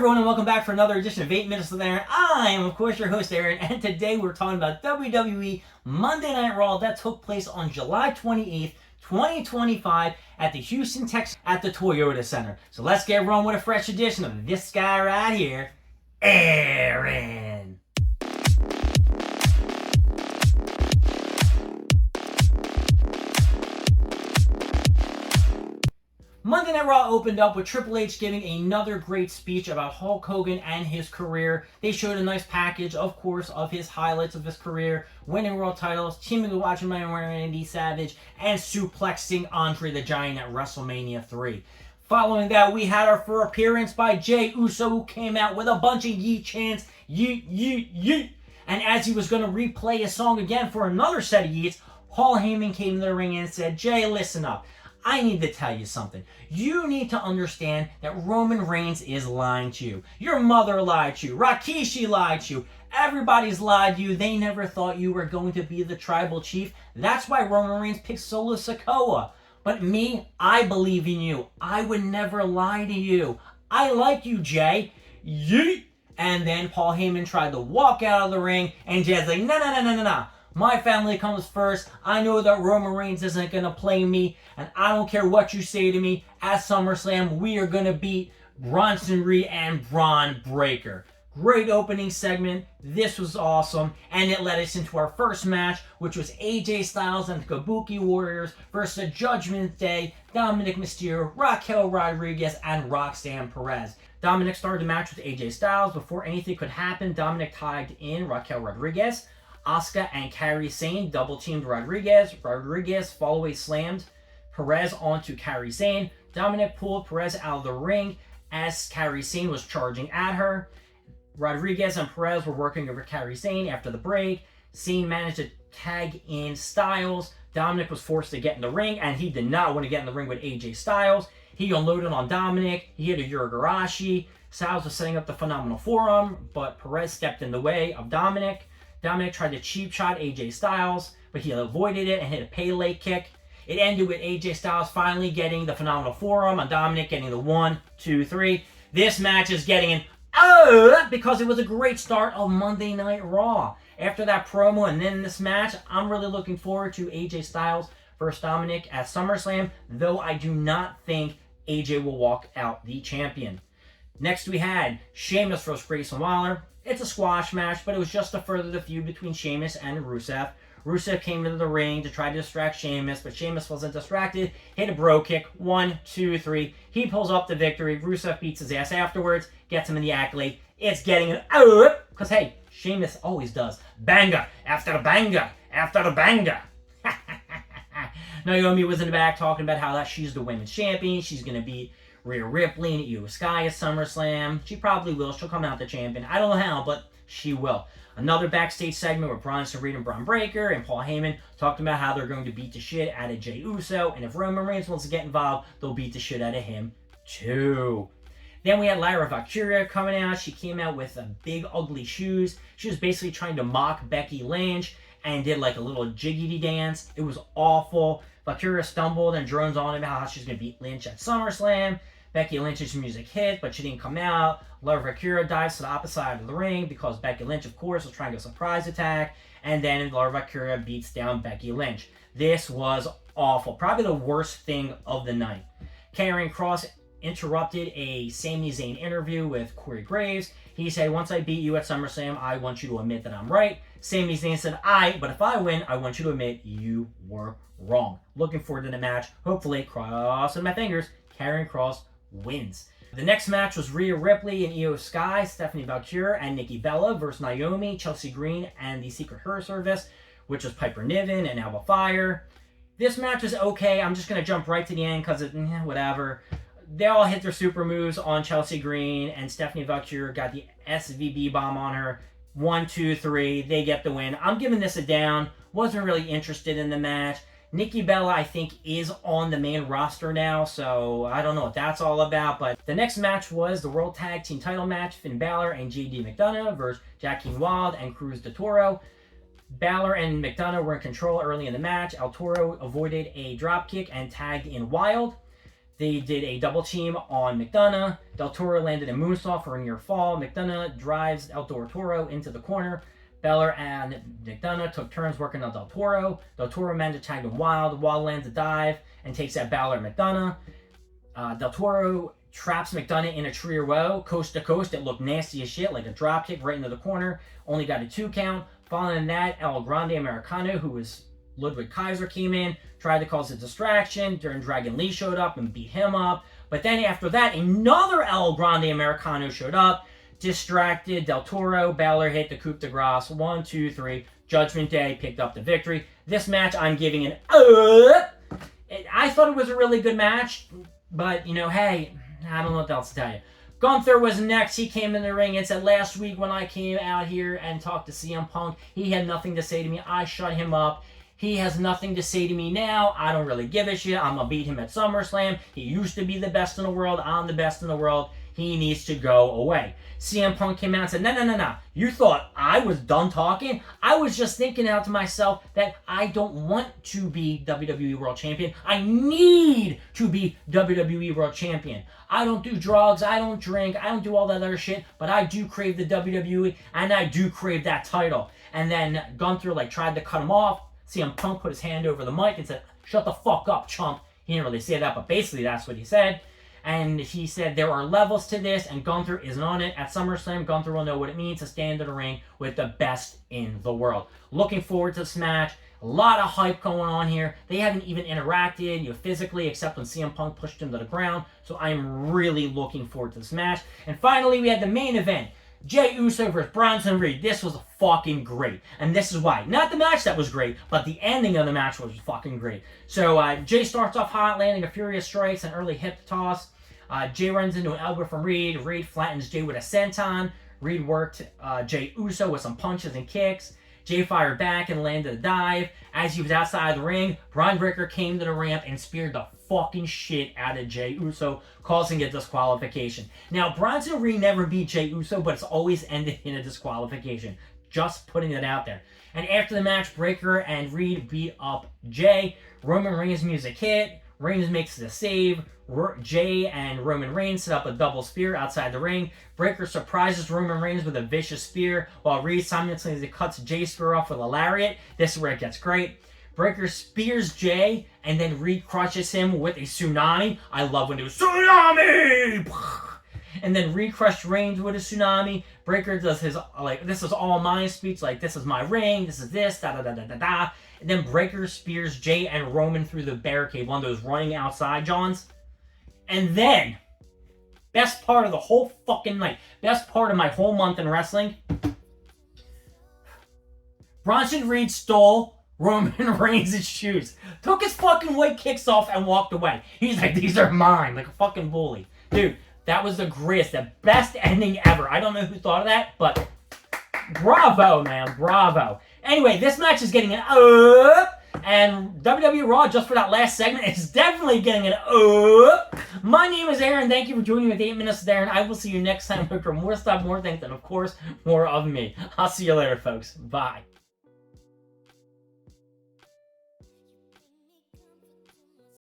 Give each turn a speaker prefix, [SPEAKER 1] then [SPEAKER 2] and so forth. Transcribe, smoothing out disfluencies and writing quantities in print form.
[SPEAKER 1] everyone, and welcome back for another edition of 8 Minutes with Aaron. I am, of course, your host, Aaron, and today we're talking about WWE Monday Night Raw that took place on July 28th, 2025 at the Houston, Texas, at the Toyota Center. So let's get rolling with a fresh edition of this guy right here, Aaron. Monday Night Raw opened up with Triple H giving another great speech about Hulk Hogan and his career. They showed a nice package, of course, of his highlights of his career, winning world titles, teaming with Watchman Man Randy Savage, and suplexing Andre the Giant at WrestleMania 3. Following that, we had our first appearance by Jey Uso, who came out with a bunch of yeet chants, yeet, yeet, yeet. And as he was going to replay his song again for another set of yeets, Paul Heyman came to the ring and said, "Jay, listen up. I need to tell you something. You need to understand that Roman Reigns is lying to you. Your mother lied to you. Rikishi lied to you. Everybody's lied to you. They never thought you were going to be the tribal chief. That's why Roman Reigns picked Solo Sikoa. But me, I believe in you. I would never lie to you. I like you, Jay. Yeet." And then Paul Heyman tried to walk out of the ring, and Jay's like, no. My family comes first. I know that Roman Reigns isn't going to play me, and I don't care what you say to me. At SummerSlam, we are going to beat Bronson Reed and Braun Breaker. Great opening segment. This was awesome, and it led us into our first match, which was AJ Styles and the Kabuki Warriors versus Judgment Day, Dominic Mysterio, Raquel Rodriguez, and Roxanne Perez. Dominic started the match with AJ Styles. Before anything could happen, Dominic tagged in Raquel Rodriguez. Asuka and Kairi Sane double-teamed Rodriguez. Rodriguez follow-away slammed Perez onto Kairi Sane. Dominic pulled Perez out of the ring as Kairi Sane was charging at her. Rodriguez and Perez were working over Kairi Sane after the break. Sane managed to tag in Styles. Dominic was forced to get in the ring, and he did not want to get in the ring with AJ Styles. He unloaded on Dominic. He hit a Uragarashi. Styles was setting up the Phenomenal Forearm, but Perez stepped in the way of Dominic. Dominic tried to cheap shot AJ Styles, but he avoided it and hit a Pele kick. It ended with AJ Styles finally getting the Phenomenal Forearm and Dominic getting the 1, 2, 3. This match is getting an because it was a great start of Monday Night Raw. After that promo and then this match, I'm really looking forward to AJ Styles versus Dominic at SummerSlam, though I do not think AJ will walk out the champion. Next we had Sheamus versus Grayson Waller. It's a squash match, but it was just to further the feud between Sheamus and Rusev. Rusev came into the ring to try to distract Sheamus, but Sheamus wasn't distracted. Hit a bro kick. 1, 2, 3. He pulls up the victory. Rusev beats his ass afterwards, gets him in the accolade. It's getting an because hey, Sheamus always does. Banger after the banger after the banger. Naomi was in the back talking about how she's the women's champion. She's going to beat Rhea Ripley and Io Sky at SummerSlam. She probably will. She'll come out the champion. I don't know how, but she will. Another backstage segment with Bronson Reed and Braun Breaker and Paul Heyman talking about how they're going to beat the shit out of Jey Uso, and if Roman Reigns wants to get involved, they'll beat the shit out of him too. Then we had Lyra Valkyria coming out. She came out with big ugly shoes. She was basically trying to mock Becky Lynch and did like a little jiggity dance. It was awful. Valkyria stumbled and drones on about how she's going to beat Lynch at SummerSlam. Becky Lynch's music hit, but she didn't come out. Lyra Valkyria dives to the opposite side of the ring because Becky Lynch, of course, was trying to surprise attack. And then Lyra Valkyria beats down Becky Lynch. This was awful. Probably the worst thing of the night. Karrion Kross interrupted a Sami Zayn interview with Corey Graves. He said, "Once I beat you at SummerSlam, I want you to admit that I'm right." Sami Zayn said, but if I win, I want you to admit you were wrong. Looking forward to the match. Hopefully, crossing my fingers, Karrion Kross wins. The next match was Rhea Ripley and Io Sky, Stephanie Valkyrie, and Nikki Bella versus Naomi, Chelsea Green, and the Secret Her Service, which was Piper Niven and Alba Fire. This match was okay. I'm just going to jump right to the end because whatever. They all hit their super moves on Chelsea Green, and Stephanie Valkyrie got the SVB bomb on her. 1, 2, 3. They get the win. I'm giving this a down. Wasn't really interested in the match. Nikki Bella, I think, is on the main roster now, so I don't know what that's all about. But the next match was the World Tag Team title match. Finn Balor and JD McDonough versus Joaquin Wilde and Cruz de Toro. Balor and McDonough were in control early in the match. El Toro avoided a dropkick and tagged in Wilde. They did a double team on McDonough. Del Toro landed a moonsault for a near fall. McDonough drives El Toro into the corner. Beller and McDonough took turns working on Del Toro. Del Toro managed to tag him Wild. Wild lands a dive and takes out Beller and McDonough. Del Toro traps McDonough in a tree row, coast to coast. It looked nasty as shit, like a drop kick right into the corner. Only got a 2 count. Following that, El Grande Americano, who was Ludwig Kaiser, came in, tried to cause a distraction. During Dragon Lee showed up and beat him up. But then after that, another El Grande Americano showed up, distracted Del Toro. Balor hit the coup de grace. 1, 2, 3. Judgment Day picked up the victory. This match, I'm giving an I thought it was a really good match, but, you know, hey, I don't know what else to tell you. Gunther was next. He came in the ring and said, last week when I came out here and talked to CM Punk, he had nothing to say to me. I shut him up. He has nothing to say to me now. I don't really give a shit. I'm going to beat him at SummerSlam. He used to be the best in the world. I'm the best in the world. He needs to go away. CM Punk came out and said, no. You thought I was done talking? I was just thinking out to myself that I don't want to be WWE World Champion. I need to be WWE World Champion. I don't do drugs. I don't drink. I don't do all that other shit. But I do crave the WWE, and I do crave that title. And then Gunther tried to cut him off. CM Punk put his hand over the mic and said, shut the fuck up, chump. He didn't really say that, but basically that's what he said. And he said there are levels to this, and Gunther isn't on it. At SummerSlam, Gunther will know what it means to stand in the ring with the best in the world. Looking forward to this match. A lot of hype going on here. They haven't even interacted physically, except when CM Punk pushed him to the ground. So I'm really looking forward to this match. And finally, we had the main event. Jey Uso versus Bronson Reed. This was fucking great. And this is why. Not the match that was great, but the ending of the match was fucking great. So Jey starts off hot, landing a furious strikes and early hip toss. Jey runs into an elbow from Reed. Reed flattens Jey with a senton. Reed worked Jey Uso with some punches and kicks. Jey fired back and landed a dive. As he was outside the ring, Bron Breakker came to the ramp and speared the fucking shit out of Jey Uso, causing a disqualification. Now, Bronson Reed never beat Jey Uso, but it's always ended in a disqualification. Just putting it out there. And after the match, Breakker and Reed beat up Jey. Roman Reigns' music hit. Reigns makes the save. Jey and Roman Reigns set up a double spear outside the ring. Breakker surprises Roman Reigns with a vicious spear, while Reed simultaneously cuts Jey's spear off with a lariat. This is where it gets great. Breakker spears Jey, and then Reed crushes him with a tsunami. I love when it was tsunami! And then Reed crushed Reigns with a tsunami. Breakker does his, this is all mine speech, this is my ring, this is this, da-da-da-da-da-da. And then Breakker spears Jey and Roman through the barricade, one of those running outside Johns. And then, best part of the whole fucking night, best part of my whole month in wrestling, Bronson Reed stole Roman Reigns' shoes, took his fucking white kicks off and walked away. He's like, these are mine, like a fucking bully. Dude, that was the greatest, the best ending ever. I don't know who thought of that, but bravo, man, bravo. Anyway, this match is getting an up, and WWE Raw, just for that last segment, is definitely getting an up. My name is Aaron. Thank you for joining me with 8 Minutes with Aaron. I will see you next time for more stuff, more things, and of course, more of me. I'll see you later, folks. Bye.